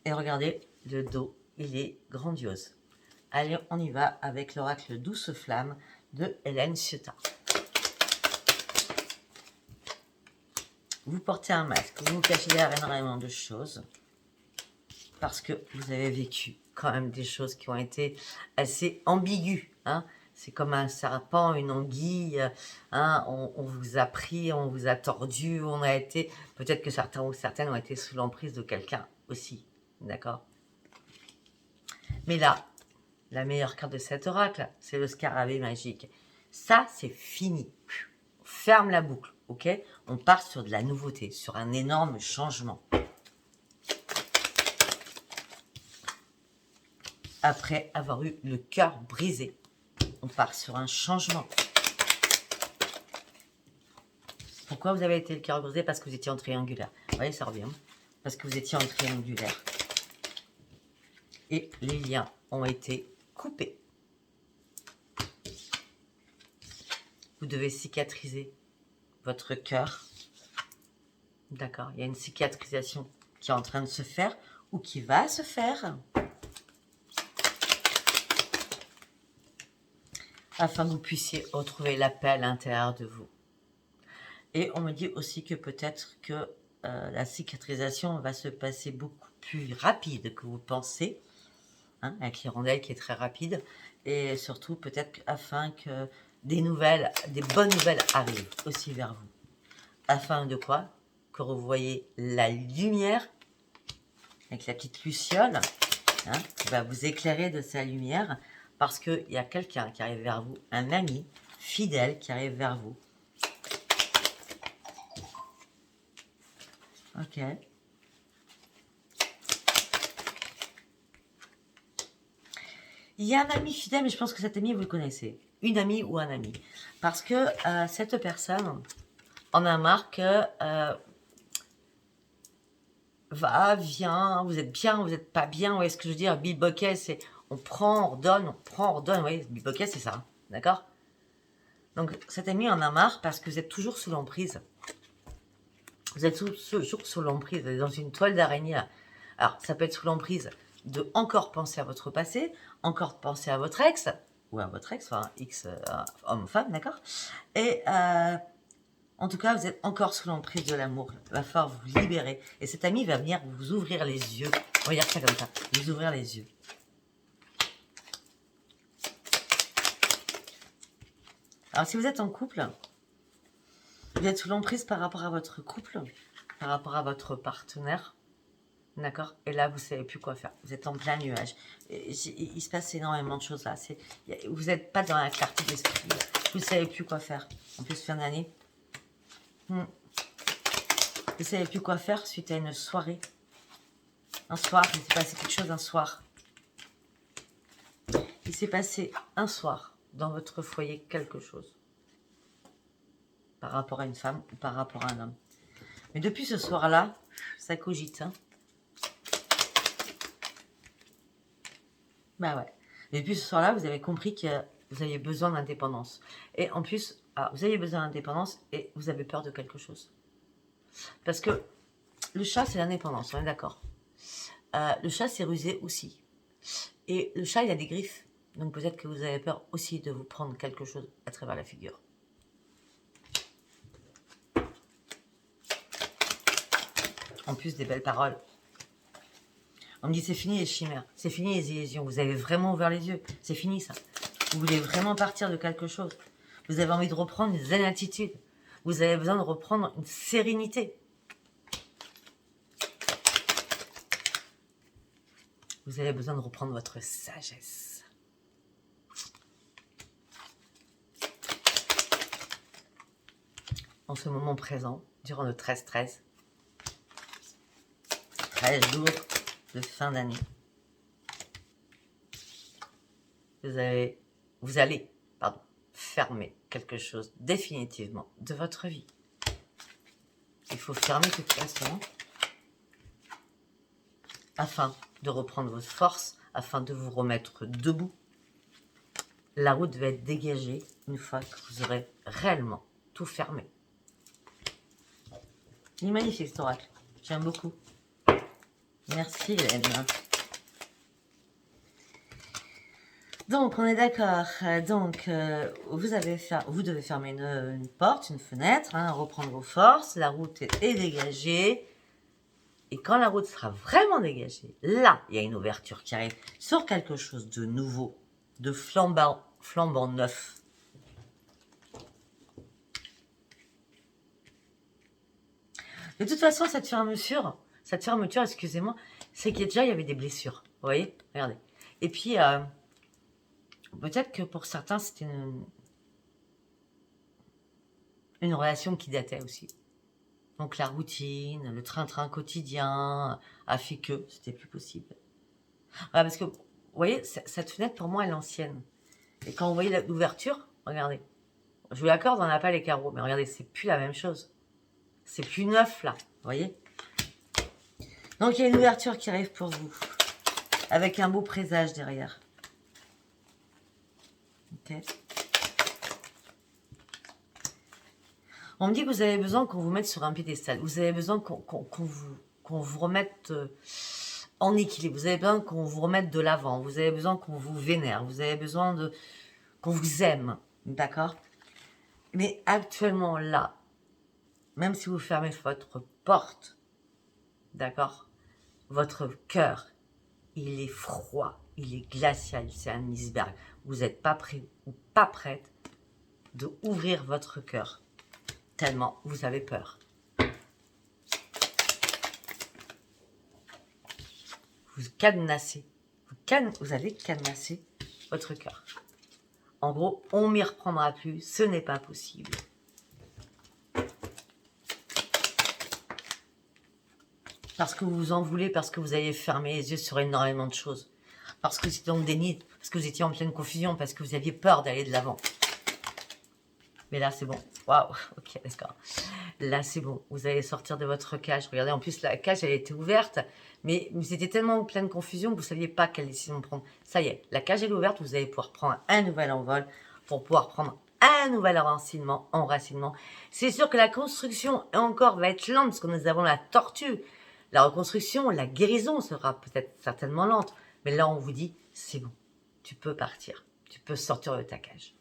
Et regardez, le dos, il est grandiose. Allez, on y va avec l'oracle Douce Flamme de Hélène Ciotat. Vous portez un masque, vous vous cachez derrière énormément de choses parce que vous avez vécu quand même des choses qui ont été assez ambiguës. Hein. C'est comme un serpent, une anguille. Hein. On vous a pris, on vous a tordu, on a été... Peut-être que certains ou certaines ont été sous l'emprise de quelqu'un aussi. D'accord? Mais là, la meilleure carte de cet oracle, c'est le scarabée magique. Ça, c'est fini. On ferme la boucle, ok? On part sur de la nouveauté, sur un énorme changement. après avoir eu le cœur brisé. On part sur un changement. Pourquoi vous avez été le cœur brisé? Parce que vous étiez en triangulaire. Vous voyez, ça revient. Parce que vous étiez en triangulaire. Et les liens ont été coupés. Vous devez cicatriser votre cœur. D'accord? Il y a une cicatrisation qui est en train de se faire ou qui va se faire. Afin que vous puissiez retrouver la paix à l'intérieur de vous. Et on me dit aussi que peut-être que la cicatrisation va se passer beaucoup plus rapide que vous pensez, hein, avec l'hirondelle qui est très rapide, et surtout peut-être afin que des bonnes nouvelles arrivent aussi vers vous. Afin de quoi? Que vous voyez la lumière, avec la petite luciole, hein, qui va vous éclairer de sa lumière, parce qu'il y a quelqu'un qui arrive vers vous, un ami fidèle qui arrive vers vous. Ok. Il y a un ami fidèle, mais je pense que cet ami, vous le connaissez. Une amie ou un ami. Parce que cette personne en a marre que va, vient, vous êtes bien, vous n'êtes pas bien. Vous voyez ce que je veux dire? Bill Bokeh, c'est on prend, on redonne, on prend, on redonne. Vous voyez, Bill Bokeh, c'est ça. D'accord? Donc, cet ami en a marre parce que vous êtes toujours sous l'emprise. Vous êtes toujours sous l'emprise, vous êtes dans une toile d'araignée. Alors, ça peut être sous l'emprise de encore penser à votre passé, encore penser à votre ex, ou à votre ex, enfin, X, homme-femme, d'accord? Et en tout cas, vous êtes encore sous l'emprise de l'amour. Il va falloir vous libérer. Et cet ami va venir vous ouvrir les yeux. On va dire ça comme ça, vous ouvrir les yeux. Alors, si vous êtes en couple, vous êtes sous l'emprise par rapport à votre couple, par rapport à votre partenaire, d'accord? Et là, vous ne savez plus quoi faire. Vous êtes en plein nuage. Il se passe énormément de choses là. Vous n'êtes pas dans la clarté d'esprit. Vous ne savez plus quoi faire. En plus, fin d'année. Vous ne savez plus quoi faire suite à une soirée. Un soir, il s'est passé quelque chose un soir. Il s'est passé un soir dans votre foyer quelque chose. Par rapport à une femme ou par rapport à un homme. Mais depuis ce soir-là, ça cogite. Hein. Bah ouais. Et depuis ce soir-là, vous avez compris que vous aviez besoin d'indépendance. Et en plus, vous aviez besoin d'indépendance et vous avez peur de quelque chose. Parce que le chat, c'est l'indépendance, on est d'accord. Le chat, c'est rusé aussi. Et le chat, il a des griffes. Donc peut-être que vous avez peur aussi de vous prendre quelque chose à travers la figure. En plus des belles paroles. On me dit c'est fini les chimères, c'est fini les illusions. Vous avez vraiment ouvert les yeux, c'est fini ça. Vous voulez vraiment partir de quelque chose. Vous avez envie de reprendre une zen attitude. Vous avez besoin de reprendre une sérénité. Vous avez besoin de reprendre votre sagesse. En ce moment présent, durant le 13-13, 13 jours de fin d'année, vous allez fermer quelque chose définitivement de votre vie. Il faut fermer toute façon afin de reprendre votre force, afin de vous remettre debout. La route va être dégagée une fois que vous aurez réellement tout fermé. Il est magnifique cet oracle, j'aime beaucoup. Merci Hélène. Donc, on est d'accord. Donc, vous devez fermer une porte, une fenêtre, hein, reprendre vos forces. La route est dégagée. Et quand la route sera vraiment dégagée, là, il y a une ouverture qui arrive sur quelque chose de nouveau, de flambant neuf. De toute façon, cette fermeture, excusez-moi, c'est qu'il y avait des blessures. Vous voyez? Regardez. Et puis, peut-être que pour certains, c'était une relation qui datait aussi. Donc la routine, le train-train quotidien a fait que c'était plus possible. Voilà, parce que voyez, cette fenêtre, pour moi, elle est ancienne. Et quand vous voyez l'ouverture, regardez. Je vous l'accorde, on n'a pas les carreaux. Mais regardez, c'est plus la même chose. C'est plus neuf, là. Vous voyez? Donc, il y a une ouverture qui arrive pour vous. Avec un beau présage derrière. Ok. On me dit que vous avez besoin qu'on vous mette sur un piédestal. Vous avez besoin qu'on vous remette en équilibre. Vous avez besoin qu'on vous remette de l'avant. Vous avez besoin qu'on vous vénère. Vous avez besoin qu'on vous aime. D'accord? Mais actuellement, là, même si vous fermez votre porte, d'accord, votre cœur, il est froid, il est glacial, c'est un iceberg. Vous n'êtes pas prêt ou pas prête de ouvrir votre cœur, tellement vous avez peur. Vous cadenassez, vous allez cadenasser votre cœur. En gros, on m'y reprendra plus, ce n'est pas possible. Parce que vous vous en voulez, parce que vous avez fermé les yeux sur énormément de choses. Parce que vous étiez dans le déni, parce que vous étiez en pleine confusion, parce que vous aviez peur d'aller de l'avant. Mais là, c'est bon. Waouh, ok, d'accord. Là, c'est bon. Vous allez sortir de votre cage. Regardez, en plus, la cage, elle était ouverte. Mais vous étiez tellement en pleine confusion que vous ne saviez pas quelle décision prendre. Ça y est, la cage est ouverte. Vous allez pouvoir prendre un nouvel envol pour pouvoir prendre un nouvel enracinement. C'est sûr que la construction encore va être lente parce que nous avons la tortue. La reconstruction, la guérison sera peut-être certainement lente. Mais là, on vous dit, c'est bon. Tu peux partir. Tu peux sortir de ta cage.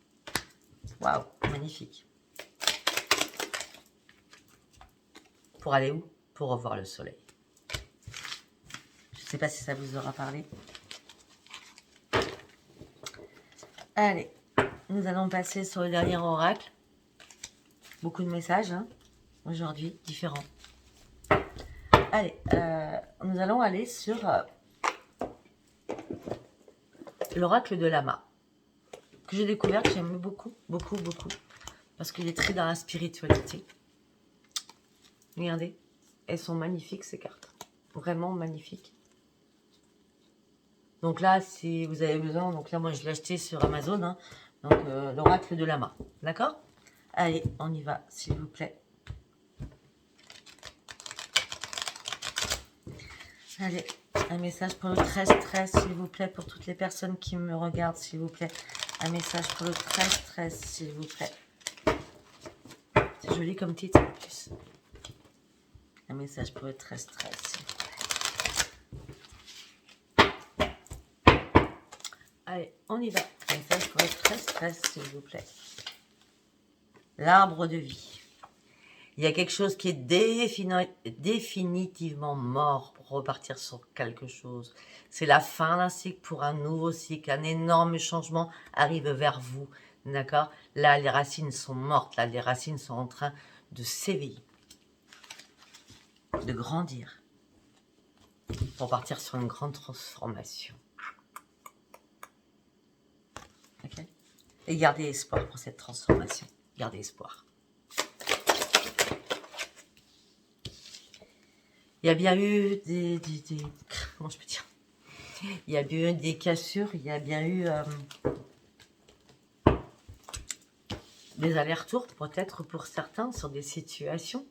Waouh, magnifique. Pour aller où? Pour revoir le soleil. Je ne sais pas si ça vous aura parlé. Allez, nous allons passer sur le dernier oracle. Beaucoup de messages, hein, aujourd'hui, différents. Allez, nous allons aller sur l'oracle de Lama, que j'ai découvert, que j'aime beaucoup, beaucoup, beaucoup, parce qu'il est très dans la spiritualité. Regardez, elles sont magnifiques ces cartes, vraiment magnifiques. Donc là, si vous avez besoin, donc là moi je l'ai acheté sur Amazon, hein, donc l'oracle de Lama, d'accord? Allez, on y va, s'il vous plaît. Allez, un message pour le 13-13, s'il vous plaît, pour toutes les personnes qui me regardent, s'il vous plaît. Un message pour le 13-13, s'il vous plaît. C'est joli comme titre en plus. Un message pour le 13-13, s'il vous plaît. Allez, on y va. Un message pour le 13-13, s'il vous plaît. L'arbre de vie. Il y a quelque chose qui est définitivement mort pour repartir sur quelque chose. C'est la fin d'un cycle pour un nouveau cycle. Un énorme changement arrive vers vous. D'accord? Là, les racines sont mortes. Là, les racines sont en train de s'éveiller. De grandir. Pour partir sur une grande transformation. Ok? Et gardez espoir pour cette transformation. Gardez espoir. Il y a bien eu comment je peux dire? Il y a bien eu des cassures, il y a bien eu des allers-retours, peut-être pour certains, sur des situations.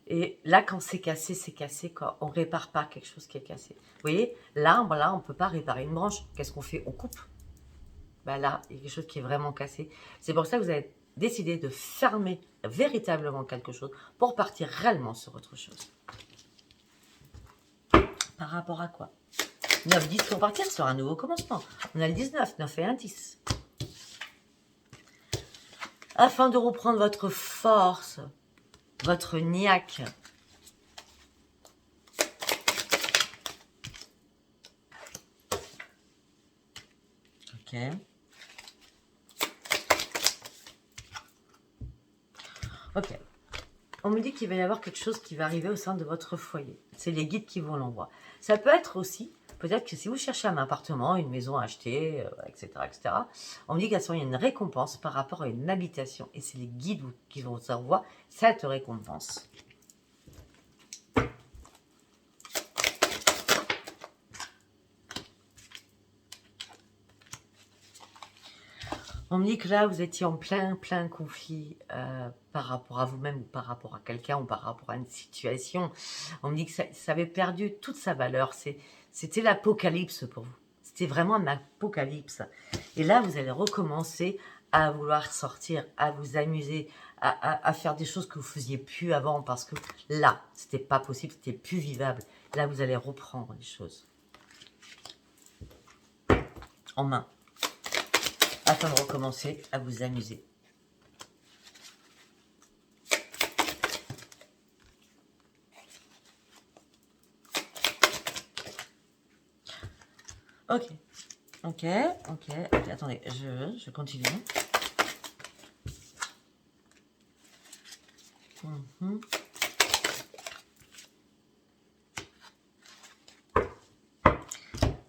Et là, quand c'est cassé, quoi. On ne répare pas quelque chose qui est cassé. Vous voyez, l'arbre, là, on ne peut pas réparer une branche. Qu'est-ce qu'on fait? On coupe. Ben là, il y a quelque chose qui est vraiment cassé. C'est pour ça que vous avez décidé de fermer véritablement quelque chose pour partir réellement sur autre chose. Par rapport à quoi? 9, 10 pour partir sur un nouveau commencement. On a le 19, 9 et 1, 10. Afin de reprendre votre force, votre niaque. Ok. Ok. On me dit qu'il va y avoir quelque chose qui va arriver au sein de votre foyer. C'est les guides qui vous l'envoient. Ça peut être aussi, peut-être que si vous cherchez un appartement, une maison à acheter, etc., etc., on me dit qu'il y a une récompense par rapport à une habitation. Et c'est les guides qui vous envoient cette récompense. On me dit que là, vous étiez en plein conflit par rapport à vous-même ou par rapport à quelqu'un ou par rapport à une situation. On me dit que ça avait perdu toute sa valeur. C'était l'apocalypse pour vous. C'était vraiment un apocalypse. Et là, vous allez recommencer à vouloir sortir, à vous amuser, à faire des choses que vous faisiez plus avant parce que là, c'était pas possible, c'était plus vivable. Là, vous allez reprendre les choses en main afin de recommencer à vous amuser. Ok, attendez, je continue.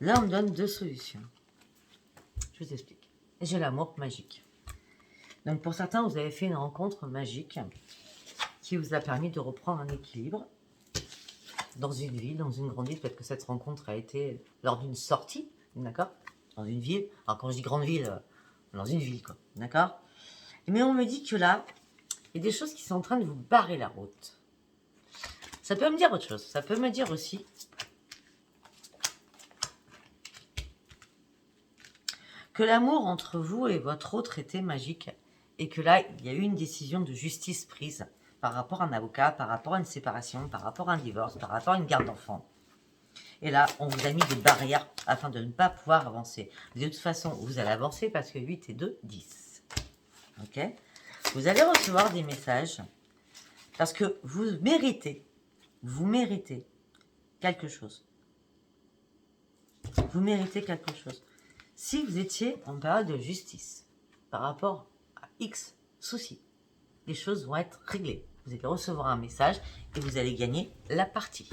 Là, on me donne deux solutions. Je vous explique. J'ai l'amour magique. Donc, pour certains, vous avez fait une rencontre magique qui vous a permis de reprendre un équilibre dans une ville, dans une grande ville. Peut-être que cette rencontre a été lors d'une sortie, d'accord? Dans une ville. Alors, quand je dis grande ville, dans une ville, quoi. D'accord? Mais on me dit que là, il y a des choses qui sont en train de vous barrer la route. Ça peut me dire autre chose. Ça peut me dire aussi que l'amour entre vous et votre autre était magique et que là, il y a eu une décision de justice prise par rapport à un avocat, par rapport à une séparation, par rapport à un divorce, par rapport à une garde d'enfant. Et là, on vous a mis des barrières afin de ne pas pouvoir avancer. De toute façon, vous allez avancer parce que 8 et 2, 10. Ok? Vous allez recevoir des messages parce que vous méritez quelque chose. Vous méritez quelque chose. Si vous étiez en période de justice par rapport à X soucis, les choses vont être réglées. Vous allez recevoir un message et vous allez gagner la partie.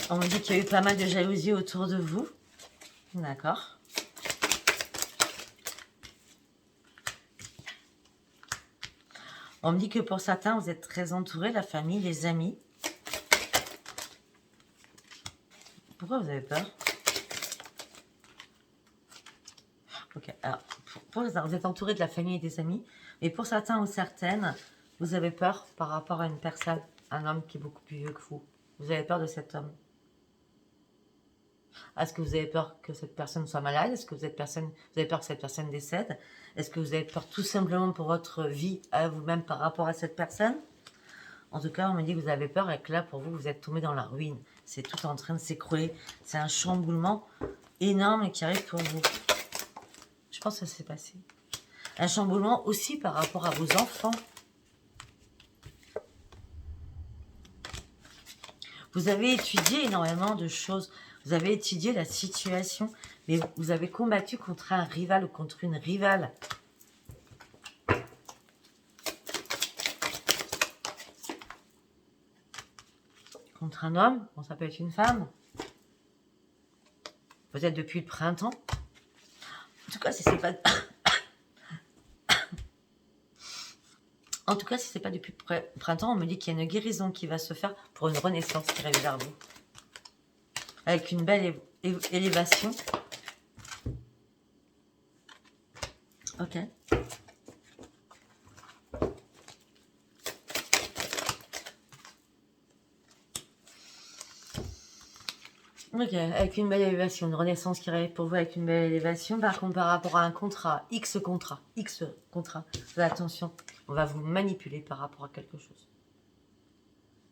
On me dit qu'il y a eu pas mal de jalousie autour de vous. D'accord. On me dit que pour certains, vous êtes très entourés, la famille, les amis. Pourquoi vous avez peur? Ok, alors, vous êtes entouré de la famille et des amis, mais pour certains ou certaines, vous avez peur par rapport à une personne, un homme qui est beaucoup plus vieux que vous. Vous avez peur de cet homme. Est-ce que vous avez peur que cette personne soit malade? Est-ce que vous avez peur que cette personne décède? Est-ce que vous avez peur tout simplement pour votre vie à vous-même par rapport à cette personne? En tout cas, on me dit que vous avez peur et que là, pour vous, vous êtes tombé dans la ruine. C'est tout en train de s'écrouler. C'est un chamboulement énorme qui arrive pour vous. Je pense que ça s'est passé. Un chamboulement aussi par rapport à vos enfants. Vous avez étudié énormément de choses. Vous avez étudié la situation, mais vous avez combattu contre un rival ou contre une rivale. Contre un homme, bon, ça peut être une femme. Peut-être depuis le printemps. En tout cas, si c'est pas... En tout cas, si c'est pas depuis le printemps, on me dit qu'il y a une guérison qui va se faire pour une renaissance qui arrive vers vous. Avec une belle élévation. Ok. Ok, avec une belle élévation, une renaissance qui arrive pour vous avec une belle élévation. Par contre, par rapport à un contrat, X contrat, faites attention, on va vous manipuler par rapport à quelque chose.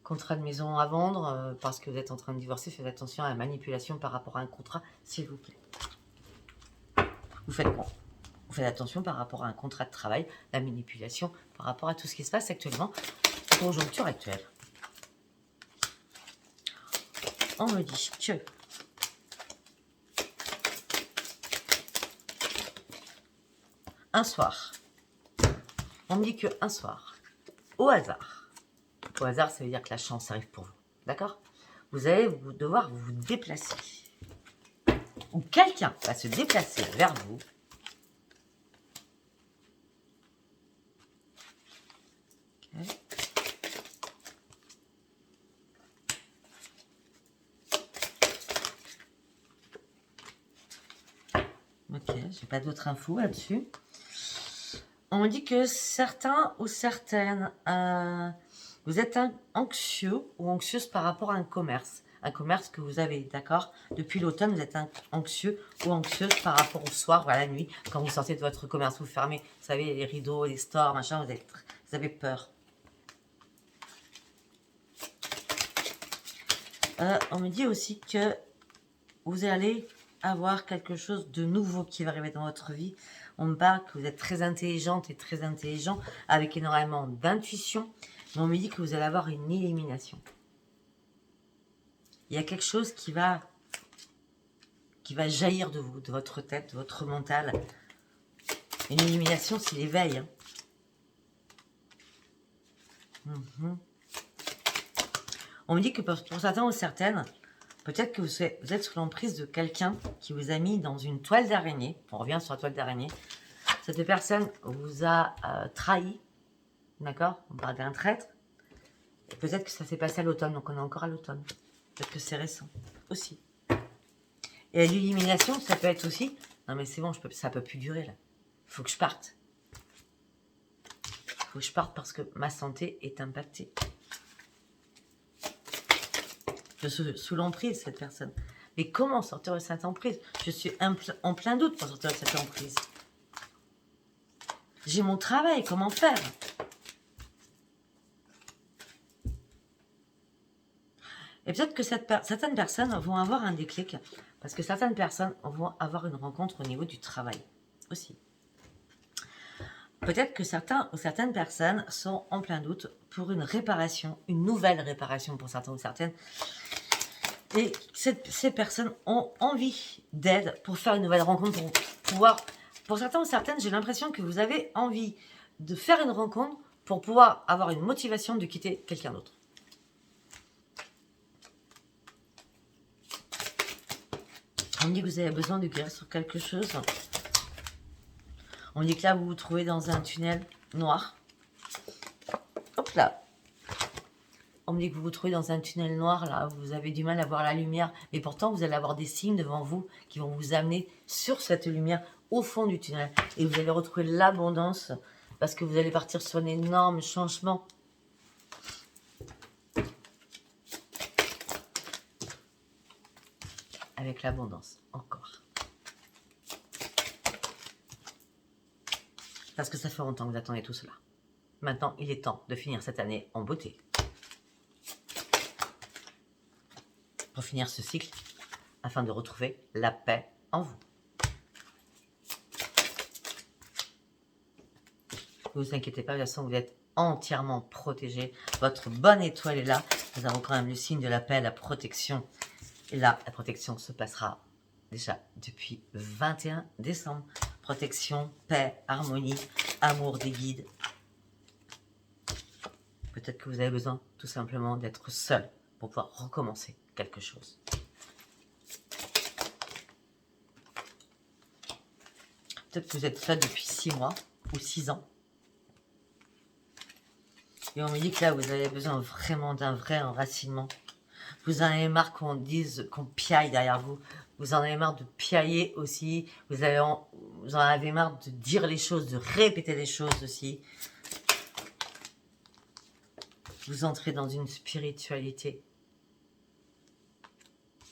Contrat de maison à vendre, parce que vous êtes en train de divorcer, faites attention à la manipulation par rapport à un contrat, s'il vous plaît. Vous faites quoi? Vous faites attention par rapport à un contrat de travail, la manipulation, par rapport à tout ce qui se passe actuellement, conjoncture actuelle. On me dit que un soir, on me dit que un soir, au hasard, ça veut dire que la chance arrive pour vous, d'accord? Vous allez devoir vous déplacer, ou quelqu'un va se déplacer vers vous. Okay. j'ai pas d'autres infos là-dessus. On me dit que certains ou certaines, vous êtes anxieux ou anxieuse par rapport à un commerce que vous avez, d'accord? Depuis l'automne, vous êtes anxieux ou anxieuse par rapport au soir ou à la nuit, quand vous sortez de votre commerce, vous fermez, vous savez, les rideaux, les stores, machin, vous avez peur. On me dit aussi que vous allez avoir quelque chose de nouveau qui va arriver dans votre vie. On me parle que vous êtes très intelligente et très intelligent, avec énormément d'intuition, mais on me dit que vous allez avoir une illumination. Il y a quelque chose qui va jaillir de vous, de votre tête, de votre mental. Une illumination, c'est l'éveil. On me dit que pour certains ou certaines, peut-être que vous êtes sous l'emprise de quelqu'un qui vous a mis dans une toile d'araignée. On revient sur la toile d'araignée. Cette personne vous a trahi, d'accord? On parle d'un traître. Et peut-être que ça s'est passé à l'automne, donc on est encore à l'automne. Peut-être que c'est récent aussi. Et l'illumination, ça peut être aussi, non mais c'est bon, ça peut plus durer là. Il faut que je parte. Il faut que je parte parce que ma santé est impactée. Je suis sous l'emprise, cette personne. Mais comment sortir de cette emprise? Je suis en plein doute pour sortir de cette emprise. J'ai mon travail, comment faire? Et peut-être que certaines personnes vont avoir un déclic, parce que certaines personnes vont avoir une rencontre au niveau du travail aussi. Peut-être que certains ou certaines personnes sont en plein doute pour une réparation, une nouvelle réparation pour certains ou certaines. Et ces personnes ont envie d'aide pour faire une nouvelle rencontre, pour pouvoir... Pour certains ou certaines, j'ai l'impression que vous avez envie de faire une rencontre pour pouvoir avoir une motivation de quitter quelqu'un d'autre. On me dit que vous avez besoin de guérir sur quelque chose. On me dit que là, vous vous trouvez dans un tunnel noir. Hop là. On me dit que vous vous trouvez dans un tunnel noir, là, vous avez du mal à voir la lumière. Mais pourtant, vous allez avoir des signes devant vous qui vont vous amener sur cette lumière, au fond du tunnel. Et vous allez retrouver l'abondance, parce que vous allez partir sur un énorme changement. Avec l'abondance, encore. Parce que ça fait longtemps que vous attendez tout cela. Maintenant, il est temps de finir cette année en beauté. Pour finir ce cycle, afin de retrouver la paix en vous. Ne vous inquiétez pas, de toute façon, vous êtes entièrement protégé. Votre bonne étoile est là. Nous avons quand même le signe de la paix, la protection. Et là, la protection se passera déjà depuis 21 décembre. Protection, paix, harmonie, amour des guides. Peut-être que vous avez besoin tout simplement d'être seul pour pouvoir recommencer quelque chose. Peut-être que vous êtes seul depuis 6 mois ou 6 ans. Et on me dit que là, vous avez besoin vraiment d'un vrai enracinement. Vous en avez marre qu'on dise, qu'on piaille derrière vous. Vous en avez marre de piailler aussi. Vous en avez marre de dire les choses, de répéter les choses aussi. Vous entrez dans une spiritualité.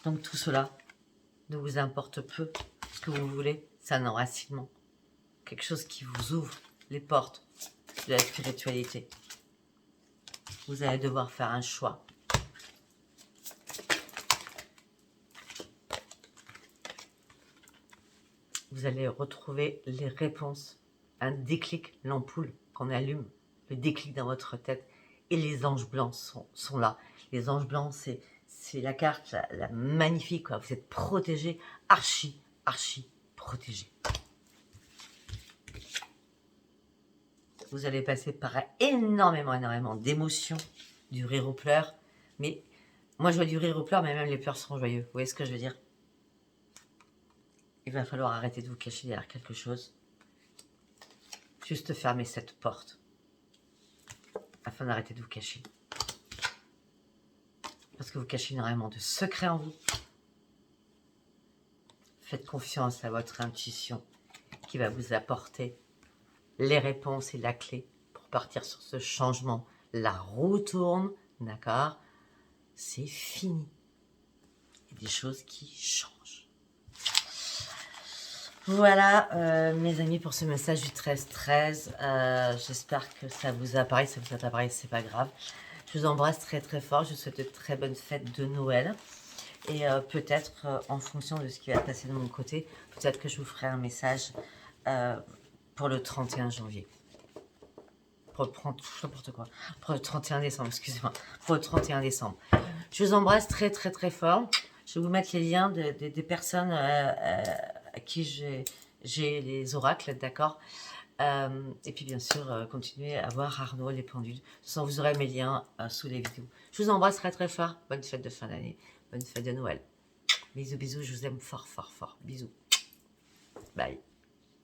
Donc tout cela ne vous importe peu. Ce que vous voulez, c'est un enracinement. Quelque chose qui vous ouvre les portes de la spiritualité. Vous allez devoir faire un choix. Vous allez retrouver les réponses, un déclic, l'ampoule qu'on allume, le déclic dans votre tête. Et les anges blancs sont là. Les anges blancs, c'est la carte la magnifique, quoi. Vous êtes protégé, archi protégé. Vous allez passer par énormément d'émotions, du rire aux pleurs. Mais moi, je vois du rire aux pleurs, mais même les pleurs seront joyeux. Vous voyez ce que je veux dire? Il va falloir arrêter de vous cacher derrière quelque chose. Juste fermer cette porte. Afin d'arrêter de vous cacher. Parce que vous cachez énormément de secrets en vous. Faites confiance à votre intuition qui va vous apporter les réponses et la clé pour partir sur ce changement. La roue tourne, d'accord? C'est fini. Il y a des choses qui changent. Voilà, mes amis, pour ce message du 13-13. J'espère que ça vous a parlé. Si ça vous a pas parlé, c'est pas grave. Je vous embrasse très très fort. Je vous souhaite de très bonnes fêtes de Noël. Et peut-être, en fonction de ce qui va se passer de mon côté, peut-être que je vous ferai un message pour le 31 janvier. Pour le n'importe quoi. Pour le 31 décembre, excusez-moi. Pour le 31 décembre. Je vous embrasse très très très fort. Je vais vous mettre les liens des personnes à qui j'ai les oracles, d'accord? Et puis bien sûr, continuez à voir Arnaud, les pendules. De toute façon, vous aurez mes liens sous les vidéos. Je vous embrasse très très fort. Bonne fête de fin d'année. Bonne fête de Noël. Bisous, bisous. Je vous aime fort, fort, fort. Bisous. Bye.